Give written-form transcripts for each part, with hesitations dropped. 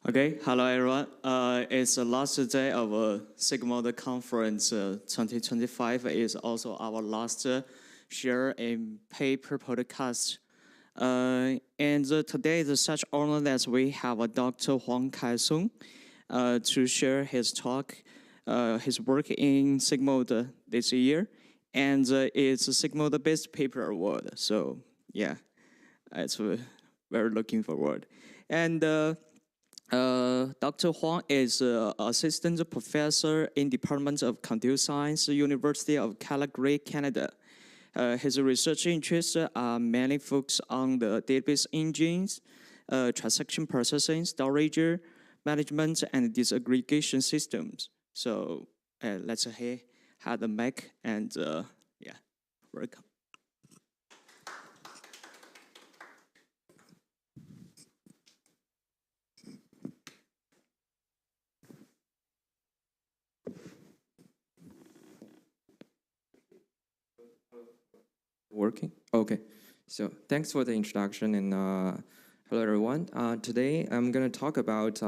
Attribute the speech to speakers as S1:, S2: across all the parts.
S1: Okay, hello everyone. It's the last day of SIGMOD conference 2025. Is also our last share in paper podcast. Today is such honor that we have Dr. Huang Kai-sung to share his talk, his work in SIGMOD this year, and it's a SIGMOD Best Paper Award. So yeah, it's very looking forward. And Dr. Huang is assistant professor in Department of Computer Science, University of Calgary, Canada. His research interests are mainly focused on the database engines, transaction processing, storage, management, and disaggregation systems. So let's have the mic and yeah, welcome.
S2: Working? Okay. So thanks for the introduction and hello everyone. Today I'm going to talk about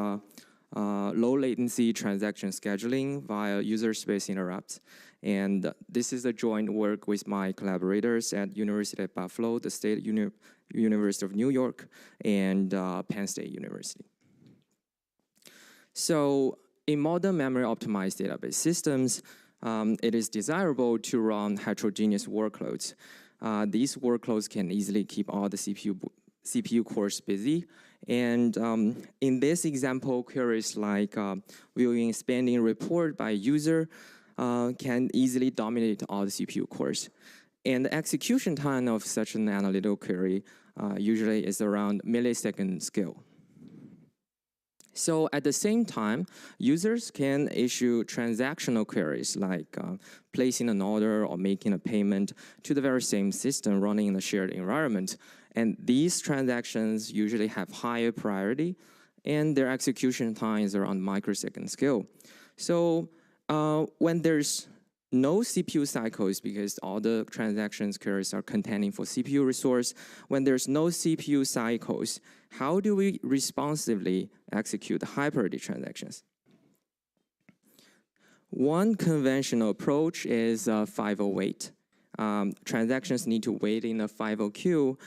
S2: low latency transaction scheduling via user space interrupts. And this is a joint work with my collaborators at University of Buffalo, the State University of New York, and Penn State University. So in modern memory optimized database systems, it is desirable to run heterogeneous workloads. These workloads can easily keep all the CPU cores busy. And in this example, queries like viewing spending report by user can easily dominate all the CPU cores. And the execution time of such an analytical query usually is around millisecond scale. So at the same time, users can issue transactional queries like placing an order or making a payment to the very same system running in a shared environment. And these transactions usually have higher priority and their execution time is around microsecond scale. So when there's no CPU cycles, because all the transactions queries are containing for CPU resource, when there's no CPU cycles, how do we responsively execute high priority transactions? One conventional approach is FIFO-wait. Transactions need to wait in a FIFO queue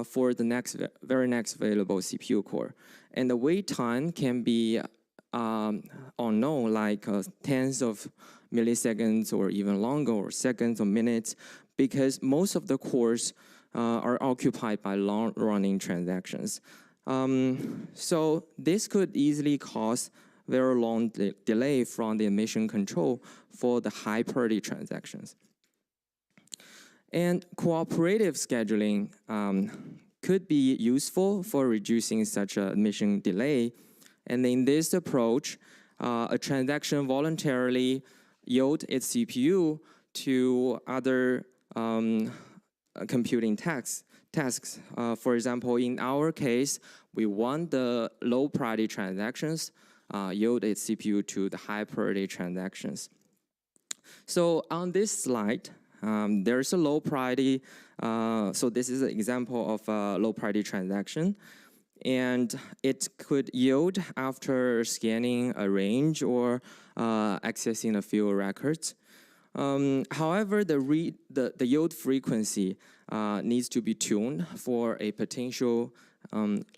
S2: for the very next available CPU core. And the wait time can be unknown, like tens of milliseconds or even longer, or seconds or minutes, because most of the cores are occupied by long-running transactions. So this could easily cause very long delay from the emission control for the high priority transactions. And cooperative scheduling could be useful for reducing such a emission delay. And in this approach, a transaction voluntarily yield its CPU to other computing tasks. For example, in our case, we want the low priority transactions yield its CPU to the high priority transactions. So on this slide, there's a low priority. So this is an example of a low priority transaction. And it could yield after scanning a range or accessing a few records. However, the yield frequency needs to be tuned for a potential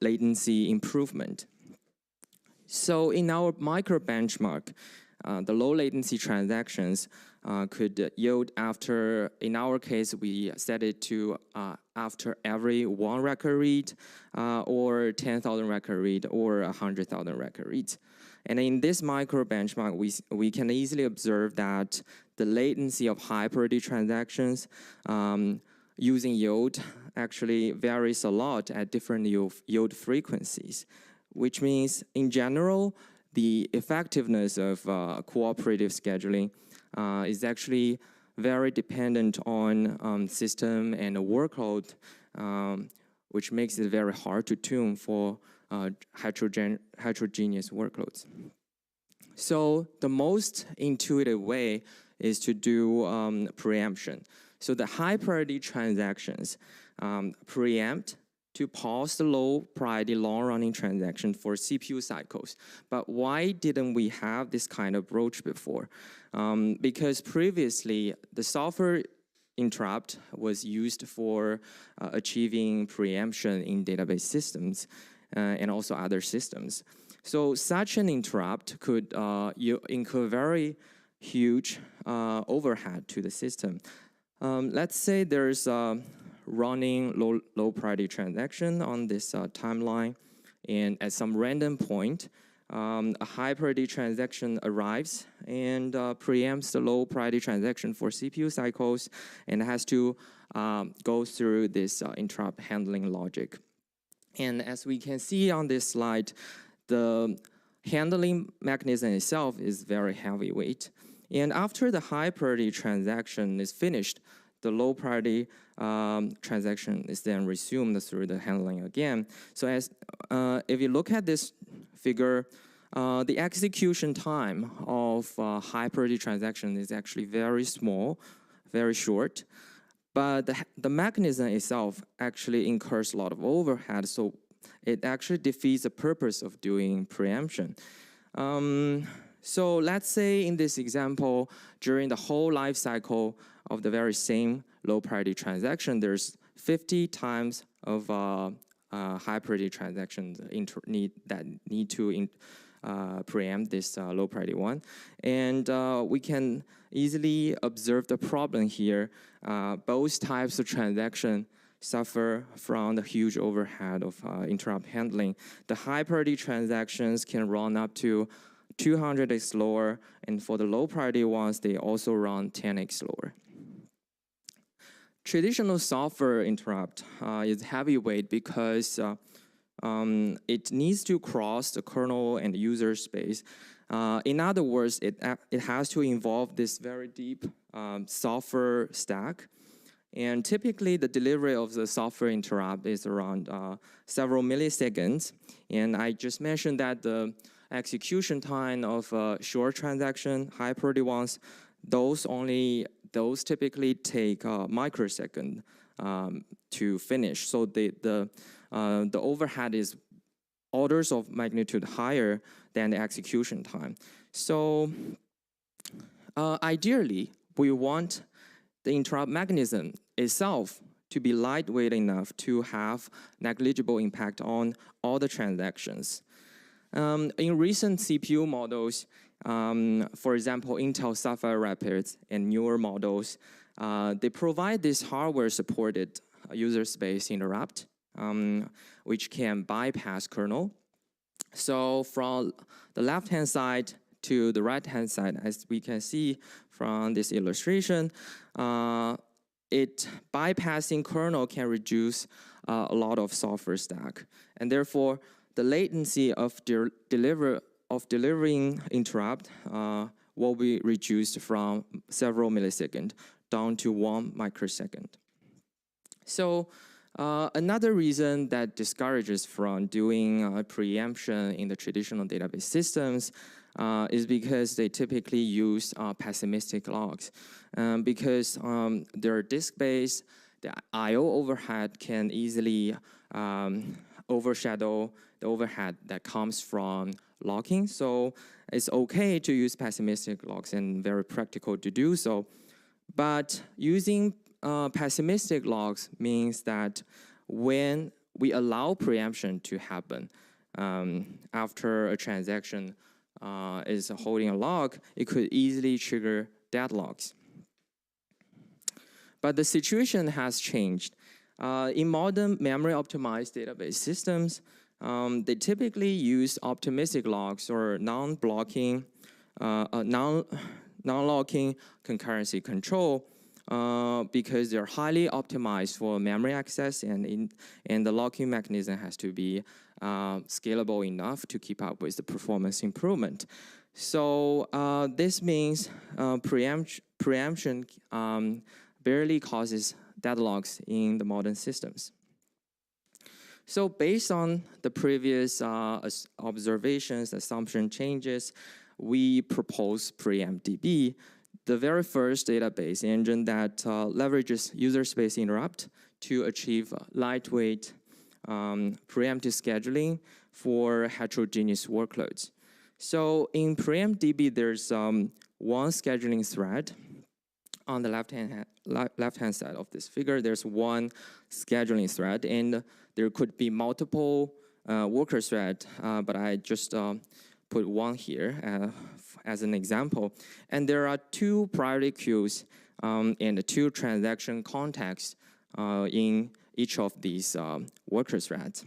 S2: latency improvement. So in our micro benchmark, the low latency transactions could yield after, in our case, we set it to after every 1 record read or 10,000 record read or 100,000 record reads. And in this micro benchmark, we can easily observe that the latency of high priority transactions using yield actually varies a lot at different yield frequencies, which means in general, the effectiveness of cooperative scheduling is actually very dependent on system and workload, which makes it very hard to tune for heterogeneous workloads. So the most intuitive way is to do preemption. So the high priority transactions preempt to pause the low priority long-running transaction for CPU cycles. But why didn't we have this kind of approach before? Because previously, the software interrupt was used for achieving preemption in database systems and also other systems. So such an interrupt could incur very huge overhead to the system. Let's say there's a running low priority transaction on this timeline, and at some random point, a high priority transaction arrives and preempts the low priority transaction for CPU cycles and has to go through this interrupt handling logic. And as we can see on this slide, the handling mechanism itself is very heavyweight. And after the high priority transaction is finished, the low priority transaction is then resumed through the handling again. So as if you look at this figure, the execution time of high priority transaction is actually very small, very short. But the mechanism itself actually incurs a lot of overhead, so it actually defeats the purpose of doing preemption. So let's say in this example, during the whole life cycle of the very same low priority transaction, there's 50 times of high priority transactions that need to preempt this low priority one. And we can easily observe the problem here. Both types of transaction suffer from the huge overhead of interrupt handling. The high priority transactions can run up to 200x slower, and for the low priority ones, they also run 10x slower. Traditional software interrupt is heavyweight because it needs to cross the kernel and user space. In other words, it has to involve this very deep software stack. And typically, the delivery of the software interrupt is around several milliseconds. And I just mentioned that the execution time of short transaction, high priority ones, those typically take a microsecond to finish. So the overhead is orders of magnitude higher than the execution time. So ideally, we want the interrupt mechanism itself to be lightweight enough to have negligible impact on all the transactions. In recent CPU models, for example, Intel Sapphire Rapids and newer models, they provide this hardware-supported user space interrupt, which can bypass kernel. So from the left-hand side to the right-hand side, as we can see from this illustration, bypassing kernel can reduce a lot of software stack, and therefore the latency of delivering interrupt will be reduced from several milliseconds down to 1 microsecond. So another reason that discourages from doing preemption in the traditional database systems is because they typically use pessimistic logs. Because they're disk-based, the I/O overhead can easily overshadow the overhead that comes from locking. So it's okay to use pessimistic logs and very practical to do so. But using pessimistic logs means that when we allow preemption to happen after a transaction is holding a log, it could easily trigger deadlocks. But the situation has changed. In modern memory-optimized database systems, they typically use optimistic logs or non-locking concurrency control because they're highly optimized for memory access, and the locking mechanism has to be scalable enough to keep up with the performance improvement. So this means preemption barely causes deadlocks in the modern systems. So based on the previous observations, assumption changes, we propose PreemptDB, the very first database engine that leverages user space interrupt to achieve lightweight preemptive scheduling for heterogeneous workloads. So in preemptDB, there's one scheduling thread. On the left-hand side of this figure, there's one scheduling thread, and there could be multiple worker threads, but I just put one here as an example. And there are two priority queues and two transaction contexts in each of these worker threads.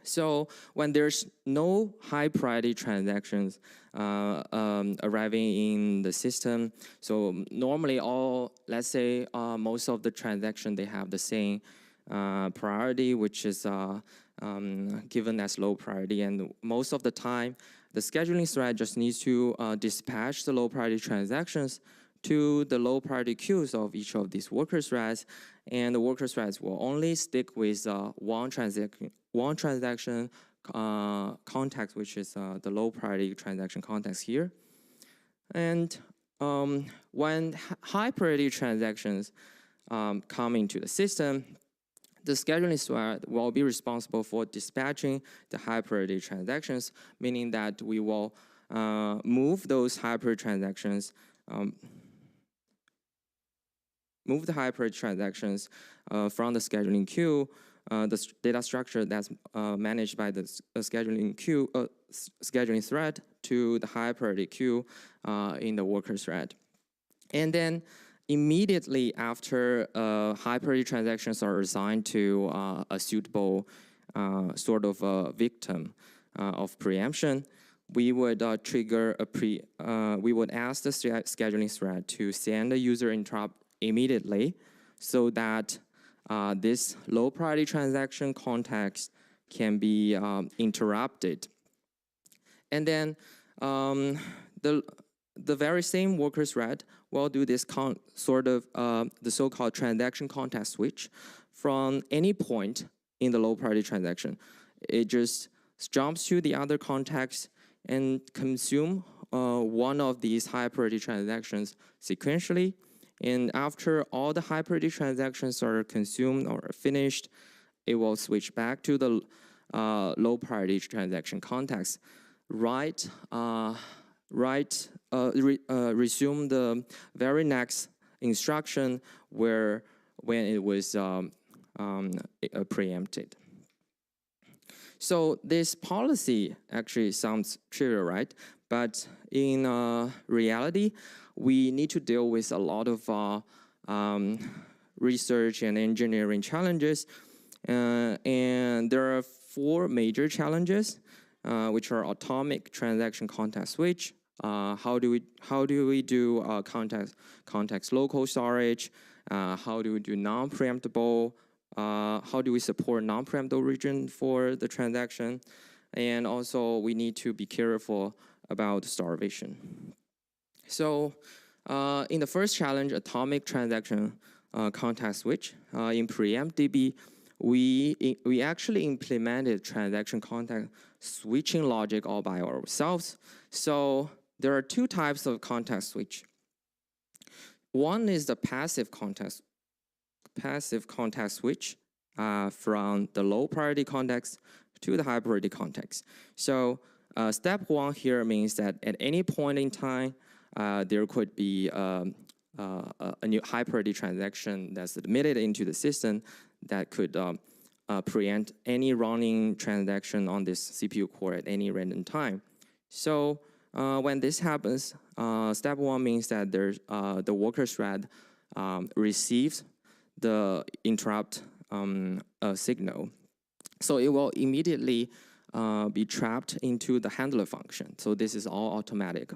S2: So when there's no high priority transactions arriving in the system, so normally let's say most of the transactions, they have the same priority, which is given as low priority. And most of the time, the scheduling thread just needs to dispatch the low priority transactions to the low priority queues of each of these worker threads, and the worker threads will only stick with one transaction context, which is the low priority transaction context here. And when high priority transactions come into the system, the scheduling thread will be responsible for dispatching the high priority transactions, meaning that we will move those high priority transactions move the high priority transactions from the scheduling queue, the data structure that's managed by the scheduling queue, scheduling thread, to the high priority queue in the worker thread. And then immediately after high priority transactions are assigned to a suitable sort of victim of preemption, we would trigger we would ask the scheduling thread to send a user interrupt immediately, so that this low priority transaction context can be interrupted. And then the very same worker thread will do this sort of the so-called transaction context switch from any point in the low priority transaction. It just jumps to the other context and consume one of these high priority transactions sequentially. And after all the high priority transactions are consumed or finished, it will switch back to the low priority transaction context. Resume the very next instruction when it was preempted. So this policy actually sounds trivial, right? But in reality, we need to deal with a lot of research and engineering challenges. And there are 4 major challenges, which are atomic transaction context switch. How do we do context local storage? How do we do non-preemptible? How do we support non-preemptible region for the transaction? And also, we need to be careful about starvation. So in the first challenge, atomic transaction context switch, in preemptDB, we actually implemented transaction context switching logic all by ourselves. So there are 2 types of context switch. One is the passive context switch from the low priority context to the high priority context. So step 1 here means that at any point in time, there could be a new high priority transaction that's admitted into the system that could preempt any running transaction on this CPU core at any random time. So when this happens, step 1 means that there's the worker thread receives the interrupt signal. So it will immediately be trapped into the handler function. So this is all automatic,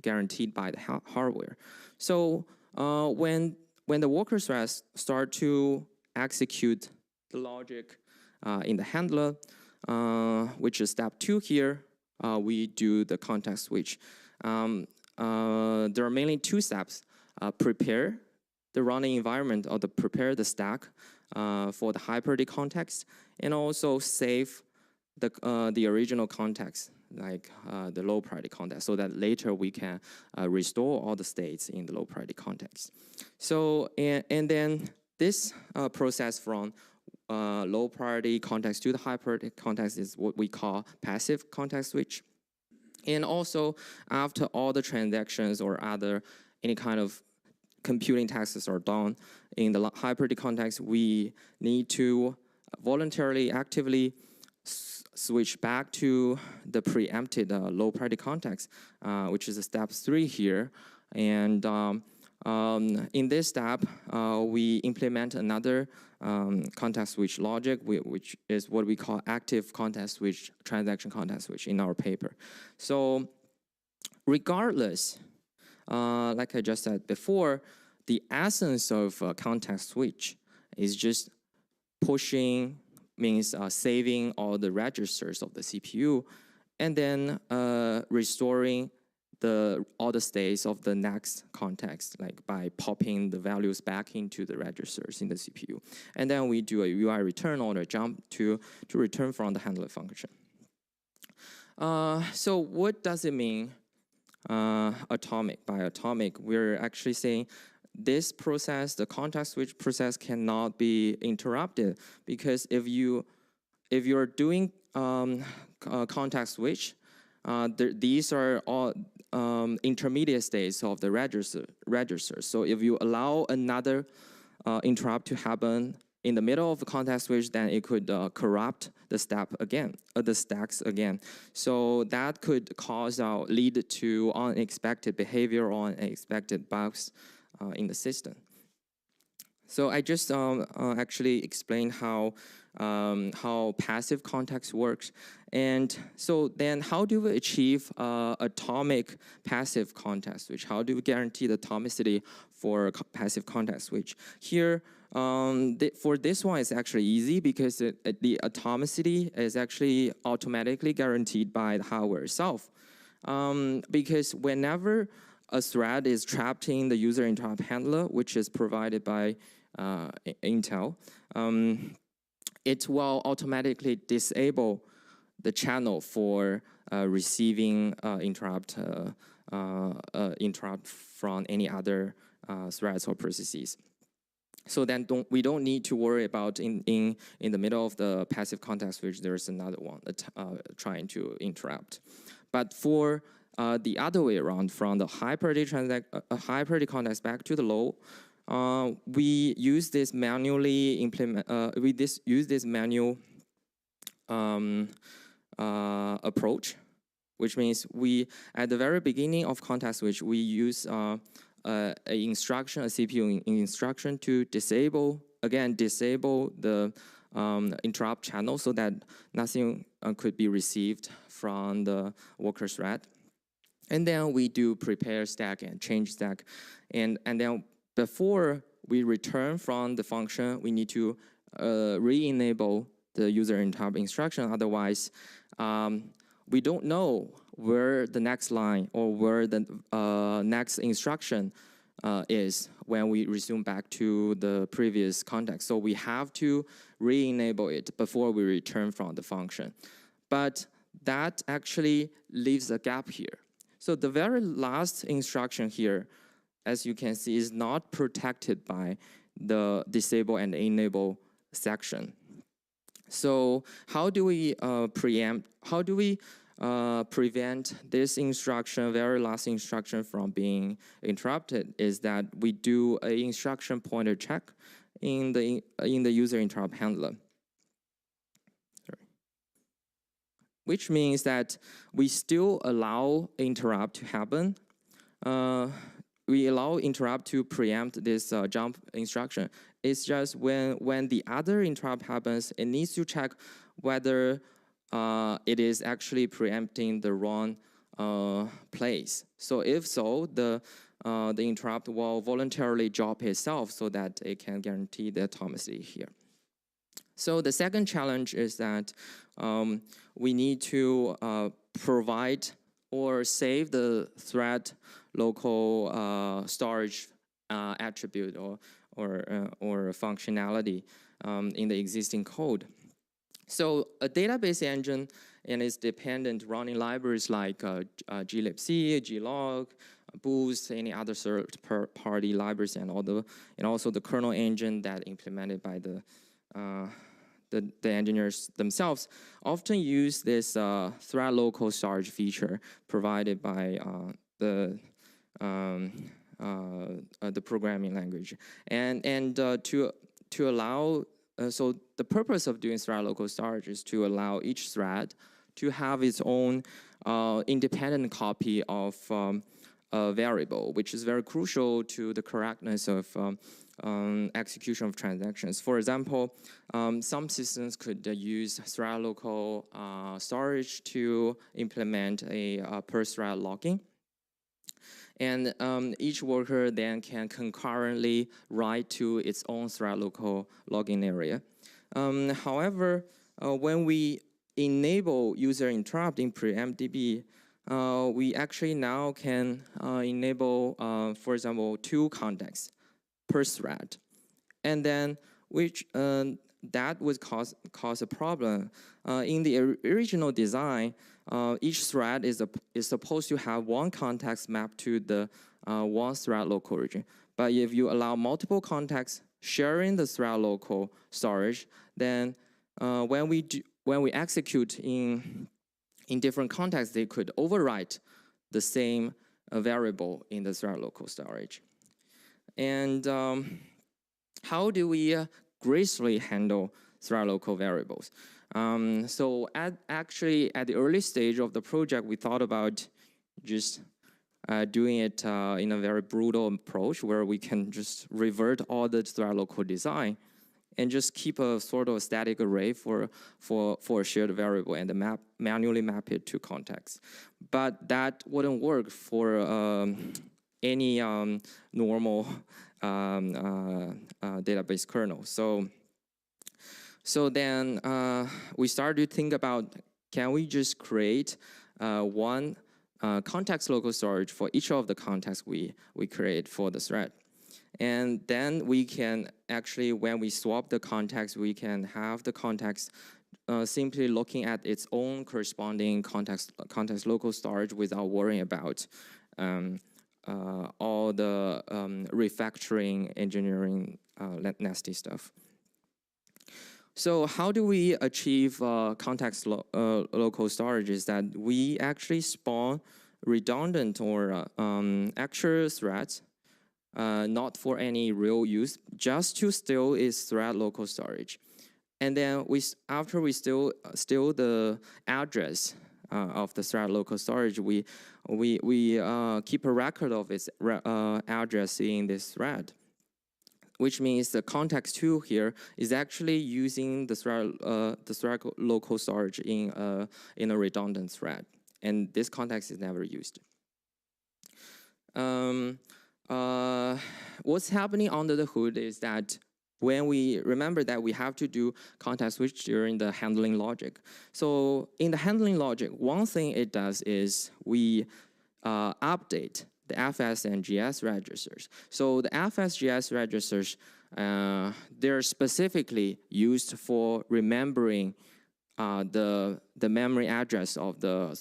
S2: guaranteed by the hardware. So when the worker threads start to execute the logic in the handler, which is step 2 here, we do the context switch. There are mainly 2 steps: prepare the running environment, or prepare the stack for the high priority context, and also save the original context, like the low priority context, so that later we can restore all the states in the low priority context. So and then this process from low priority context to the high priority context is what we call passive context switch. And also, after all the transactions or any kind of computing tasks are done in the high priority context, we need to voluntarily, actively switch back to the preempted low priority context, which is step 3 here. And in this step, we implement another context switch logic, which is what we call active context switch, transaction context switch in our paper. So regardless, like I just said before, the essence of a context switch is just pushing, means saving all the registers of the CPU, and then restoring all the states of the next context, like by popping the values back into the registers in the CPU. And then we do a UI return or a jump to return from the handler function. So what does it mean, atomic? By atomic, we're actually saying this process, the context switch process, cannot be interrupted, because if you're doing context switch, these are all intermediate states of the register. So if you allow another interrupt to happen in the middle of the context switch, then it could corrupt the stacks again. So that could lead to unexpected behavior or unexpected bugs in the system. So I just actually explained how passive context works. And so then how do we achieve atomic passive context switch? How do we guarantee the atomicity for passive context switch? Here, for this one, it's actually easy, because the atomicity is actually automatically guaranteed by the hardware itself. Because whenever a thread is trapped in the user interrupt handler, which is provided by Intel, it will automatically disable the channel for receiving interrupt from any other threads or processes. So then we don't need to worry about in the middle of the passive context switch, there's another one that trying to interrupt. But for the other way around, from the high priority context back to the low, we use this manually use this manual approach, which means at the very beginning of context switch, we use a CPU instruction to disable the interrupt channel, so that nothing could be received from the worker thread. And then we do prepare stack and change stack, and then before we return from the function, we need to re-enable the user interrupt instruction. Otherwise, we don't know where the next line or where the next instruction is when we resume back to the previous context. So we have to re-enable it before we return from the function. But that actually leaves a gap here. So the very last instruction here, as you can see, is not protected by the disable and enable section. So how do we prevent this instruction, very last instruction, from being interrupted? Is that we do an instruction pointer check in the user interrupt handler. Which means that we still allow interrupt to happen. We allow interrupt to preempt this jump instruction. It's just when the other interrupt happens, it needs to check whether it is actually preempting the wrong place. So if so, the interrupt will voluntarily drop itself so that it can guarantee the atomicity here. So the second challenge is that we need to provide or save the thread local storage attribute or functionality in the existing code. So a database engine and its dependent running libraries like glibc, glog, boost, any other third-party libraries, and also the kernel engine that implemented by the the engineers themselves often use this thread local storage feature provided by the programming language, and to allow so the purpose of doing thread local storage is to allow each thread to have its own independent copy of a variable, which is very crucial to the correctness of execution of transactions. For example, some systems could use thread local storage to implement a per-thread logging. And each worker then can concurrently write to its own thread local login area. However, when we enable user interrupt in PreemptDB, we actually now can enable, for example, 2 contexts per thread, and then which that would cause a problem. In the original design, each thread is supposed to have 1 context mapped to the 1 thread local region. But if you allow multiple contexts sharing the thread local storage, then when we execute in different contexts, they could overwrite the same variable in the thread local storage. And how do we gracefully handle thread local variables? So actually at the early stage of the project, we thought about just doing it in a very brutal approach where we can just revert all the thread local design and just keep a sort of static array for a shared variable and manually map it to context. But that wouldn't work for any normal database kernel. So then we started to think about, can we just create 1 context local storage for each of the contexts we create for the thread. And then we can actually, when we swap the context, we can have the context simply looking at its own corresponding context local storage without worrying about all the refactoring, engineering, nasty stuff. So how do we achieve context local storage? Is that we actually spawn redundant or actual threads, not for any real use, just to steal its thread local storage. And then after we steal the address of the thread local storage, we keep a record of its address in this thread, which means the context 2 here is actually using the thread local storage in a redundant thread, and this context is never used. What's happening under the hood is that when we remember that we have to do context switch during the handling logic. So in the handling logic, one thing it does is we update the FS and GS registers. So the FS GS registers, they're specifically used for remembering the memory address of the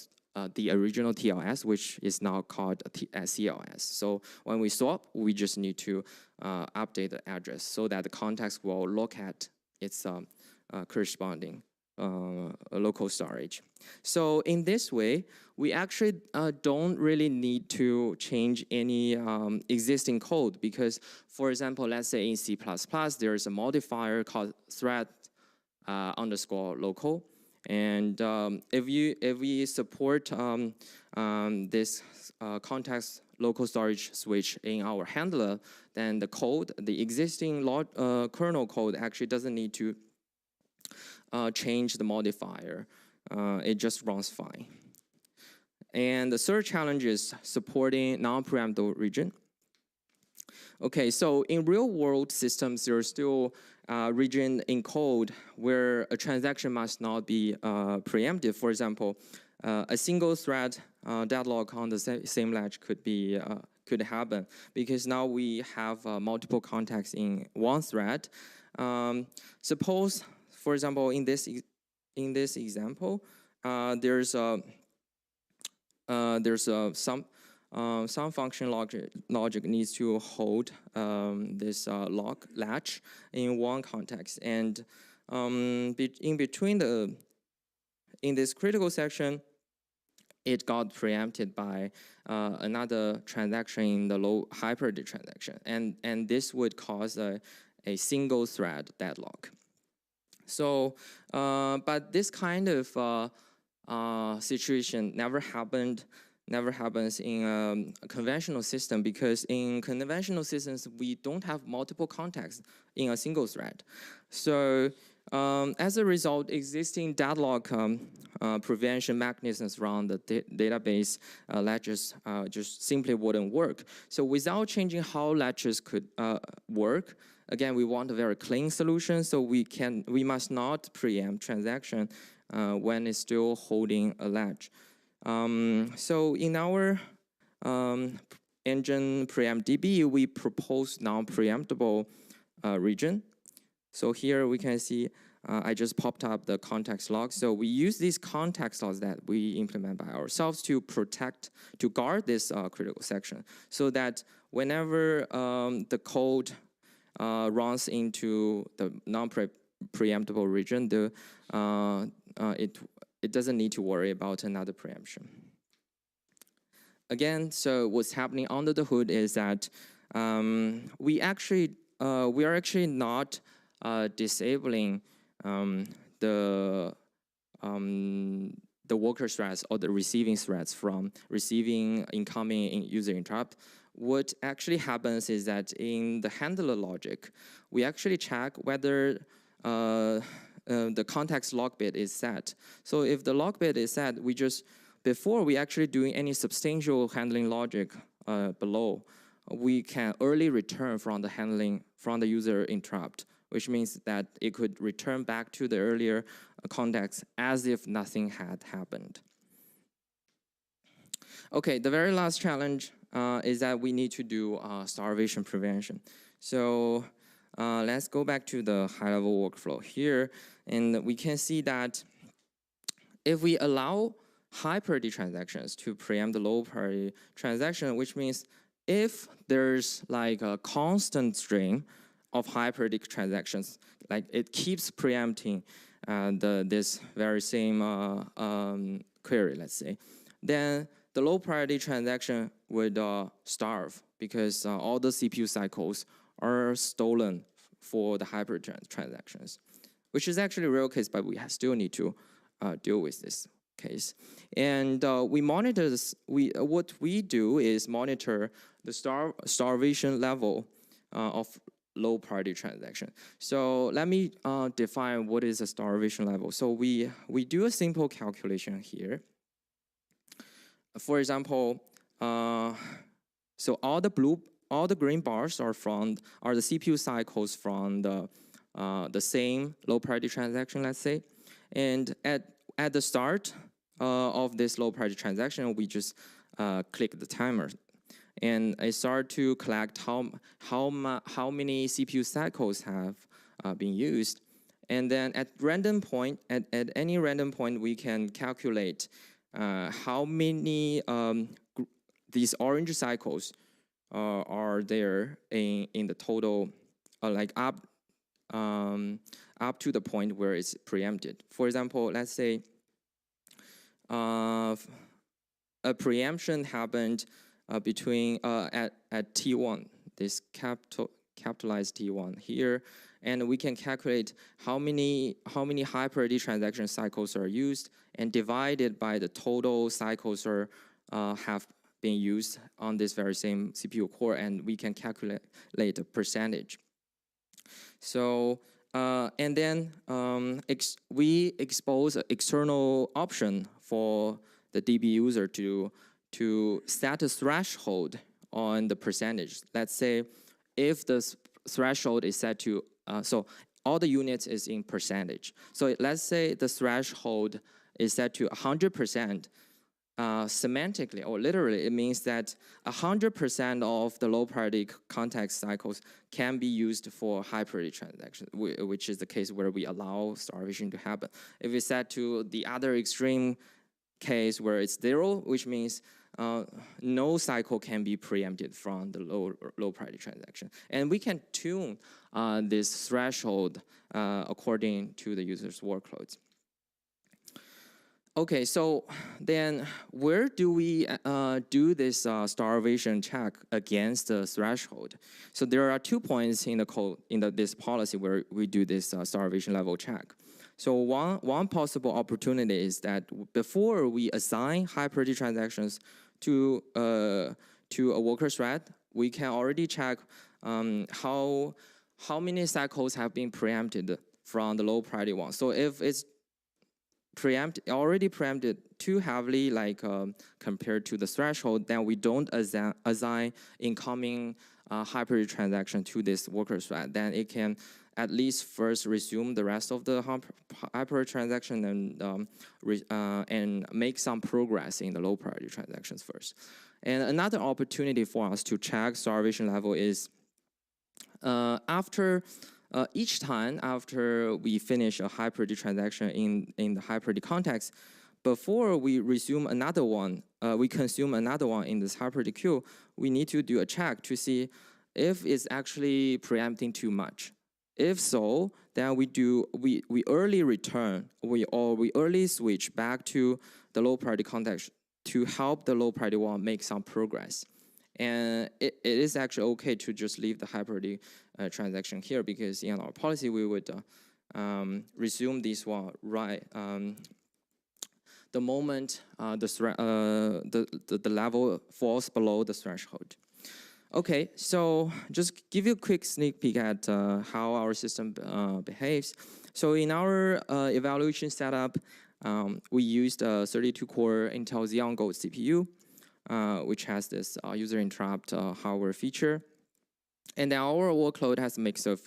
S2: original TLS, which is now called CLS. So when we swap, we just need to update the address so that the context will look at its corresponding local storage. So in this way, we actually don't really need to change any existing code because, for example, let's say in C++, there's a modifier called thread underscore local. And if we support this context local storage switch in our handler, then the existing kernel code actually doesn't need to change the modifier. It just runs fine. And the third challenge is supporting non-preemptive region. Okay, so in real-world systems, there's still region in code where a transaction must not be preemptive. For example, a single thread deadlock on the same latch could happen because now we have multiple contexts in one thread. Suppose, for example, in this example, there's some function logic needs to hold this latch in one context, and in between in this critical section, it got preempted by another transaction in the high priority transaction, and this would cause a single thread deadlock. So, but this kind of situation never happens in a conventional system, because in conventional systems we don't have multiple contexts in a single thread. So as a result, existing deadlock prevention mechanisms around the database ledgers just simply wouldn't work. So without changing how ledgers could work, again, we want a very clean solution. So we must not preempt transaction when it's still holding a ledge. So in our engine preempt DB, we propose non-preemptible region. So here we can see I just popped up the context log. So we use these context logs that we implement by ourselves to guard this critical section, so that whenever the code runs into the non-preemptible region, it doesn't need to worry about another preemption. Again, so what's happening under the hood is that we are actually not disabling the worker threads or the receiving threads from receiving incoming user interrupt. What actually happens is that in the handler logic, we actually check whether the context log bit is set. So if the log bit is set, before we actually doing any substantial handling logic below, we can early return from the user interrupt, which means that it could return back to the earlier context as if nothing had happened. Okay, the very last challenge is that we need to do starvation prevention. So let's go back to the high-level workflow here, and we can see that if we allow high-priority transactions to preempt the low-priority transaction, which means if there's like a constant stream of high-priority transactions, like it keeps preempting this very same query, let's say, then the low-priority transaction would starve, because all the CPU cycles are stolen for the high-priority transactions, which is actually a real case, but we still need to deal with this case. And we monitor this. What we do is monitor the starvation level of low priority transaction. So let me define what is a starvation level. So we do a simple calculation here. For example, so all the green bars are the CPU cycles from the same low priority transaction, let's say, and at the start of this low priority transaction, we just click the timer, and I start to collect how many CPU cycles have been used, and then at any random point, we can calculate how many these orange cycles are there in the total, like up to the point where it's preempted. For example, let's say a preemption happened between at T1, this capitalized T1 here, and we can calculate how many high priority transaction cycles are used and divided by the total cycles have been used on this very same CPU core, and we can calculate the percentage. So and then we expose an external option for the DB user to set a threshold on the percentage. Let's say if the threshold is set to, so all the units is in percentage. So let's say the threshold is set to 100%. Semantically or literally, it means that 100% of the low priority context cycles can be used for high priority transactions, which is the case where we allow starvation to happen. If it's set to the other extreme case where it's 0, which means no cycle can be preempted from the low priority transaction. And we can tune this threshold according to the user's workloads. Okay, so then where do we do this starvation check against the threshold? So there are 2 points in the code in this policy where we do this starvation level check. So one possible opportunity is that before we assign high priority transactions to a worker thread, we can already check how many cycles have been preempted from the low priority one. So if it's already preempted too heavily, like compared to the threshold, then we don't assign incoming high priority transaction to this worker thread. Then it can at least first resume the rest of the high priority transaction and make some progress in the low priority transactions first. And another opportunity for us to check starvation level is after each time after we finish a high priority transaction in the high priority context, before we resume another one, we consume another one in this high priority queue, we need to do a check to see if it's actually preempting too much. If so, then we early return, we early switch back to the low priority context to help the low priority one make some progress. And it is actually okay to just leave the high priority transaction here, because in our policy we would resume this one right the moment the level falls below the threshold. Okay, so just give you a quick sneak peek at how our system behaves. So in our evaluation setup, we used a 32-core Intel Xeon Gold CPU, which has this user interrupt hardware feature. And then our workload has a mix of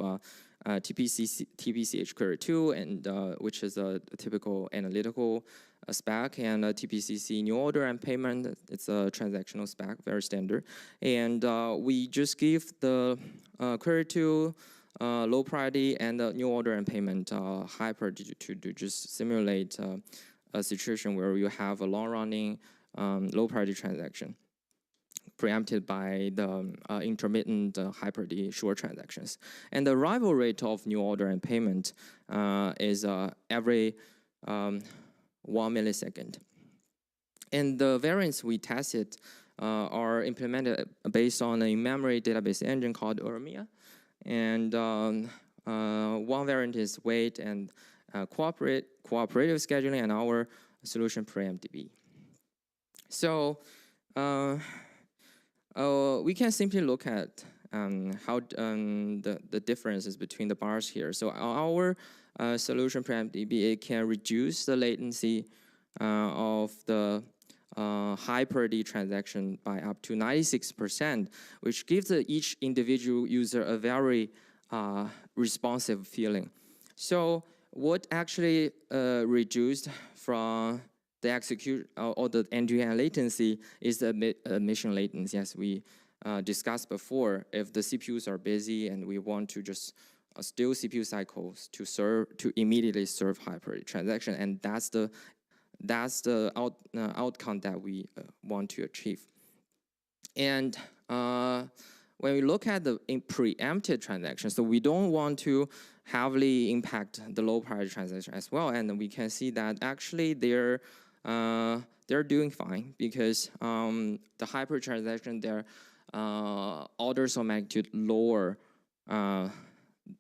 S2: TPCH query 2, and which is a typical analytical spec, and TPCC new order and payment. It's a transactional spec, very standard. And we just give the query 2 low priority and new order and payment high priority to just simulate a situation where you have a long-running low priority transaction preempted by the intermittent high priority short transactions. And the arrival rate of new order and payment is every 1 millisecond. And the variants we tested are implemented based on a in-memory database engine called URMIA. And one variant is wait and cooperative scheduling, and our solution PreemptDB. So we can simply look at how the differences between the bars here. So our solution PreemptDB, it can reduce the latency of the high priority transaction by up to 96%, which gives each individual user a very responsive feeling. So what actually reduced from the execute or the end-to-end latency is the admission latency, as we discussed before. If the CPUs are busy and we want to just steal CPU cycles to immediately serve high priority transaction, and that's the outcome that we want to achieve. And when we look at the preempted transactions, so we don't want to heavily impact the low priority transaction as well, and we can see that actually they're doing fine, because the high priority transaction, their orders of magnitude lower,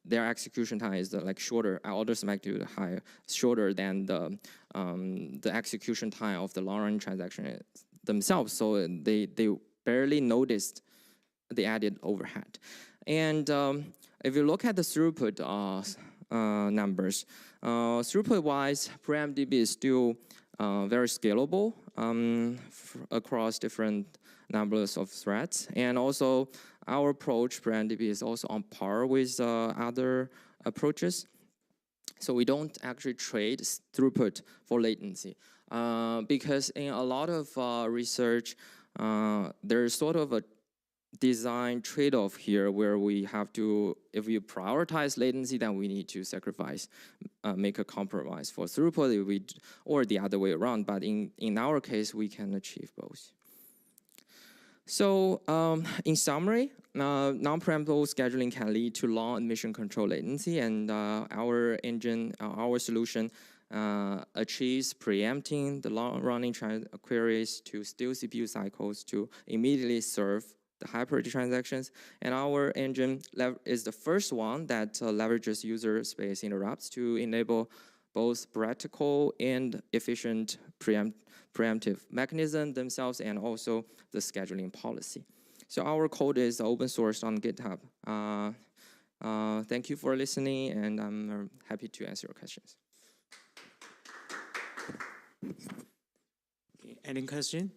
S2: their execution time is like shorter, orders of magnitude higher, shorter than the execution time of the long-run transaction themselves. So they barely noticed the added overhead. And if you look at the throughput numbers, throughput-wise, PreemptDB is still very scalable across different numbers of threads. And also, our approach, PreemptDB, is also on par with other approaches. So we don't actually trade throughput for latency, because in a lot of research, there's sort of a design trade-off here where we have to, if we prioritize latency, then we need to sacrifice, make a compromise for throughput, or the other way around. But in our case, we can achieve both. So in summary, non-preemptible scheduling can lead to long admission control latency, and our solution achieves preempting the long-running queries to steal CPU cycles to immediately serve the high-priority transactions. And our engine is the first one that leverages user space interrupts to enable both practical and efficient preemptive mechanism themselves, and also the scheduling policy. So our code is open sourced on GitHub. Thank you for listening, and I'm happy to answer your questions.
S1: Okay, any question?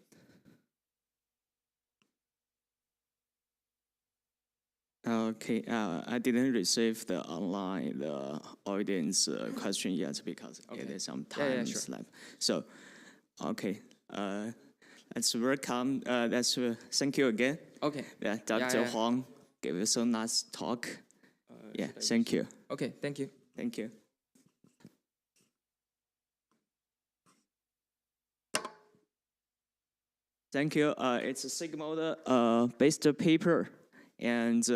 S1: Okay, I didn't receive the online audience question yet because it is some time left. So, okay, let's welcome. Let's thank you again.
S2: Okay.
S1: Yeah, Dr. Huang gave us so nice talk. Yeah, thank you.
S2: Okay, thank you.
S1: Thank you. Thank you. It's a SIGMOD based paper. And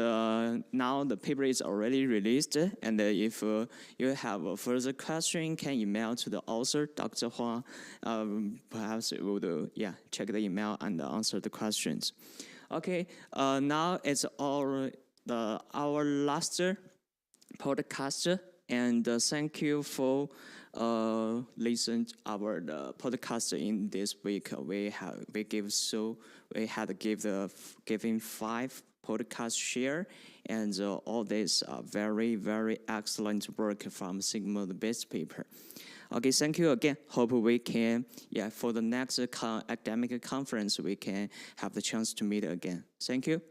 S1: now the paper is already released. And if you have a further question, can email to the author, Dr. Huang. Perhaps we will check the email and answer the questions. Okay, now it's our last podcast. And thank you for listening our podcast in this week. We had giving 5 podcast share, and all this very, very excellent work from SIGMOD base paper. Okay, thank you again. Hope we can, for the next academic conference, we can have the chance to meet again. Thank you.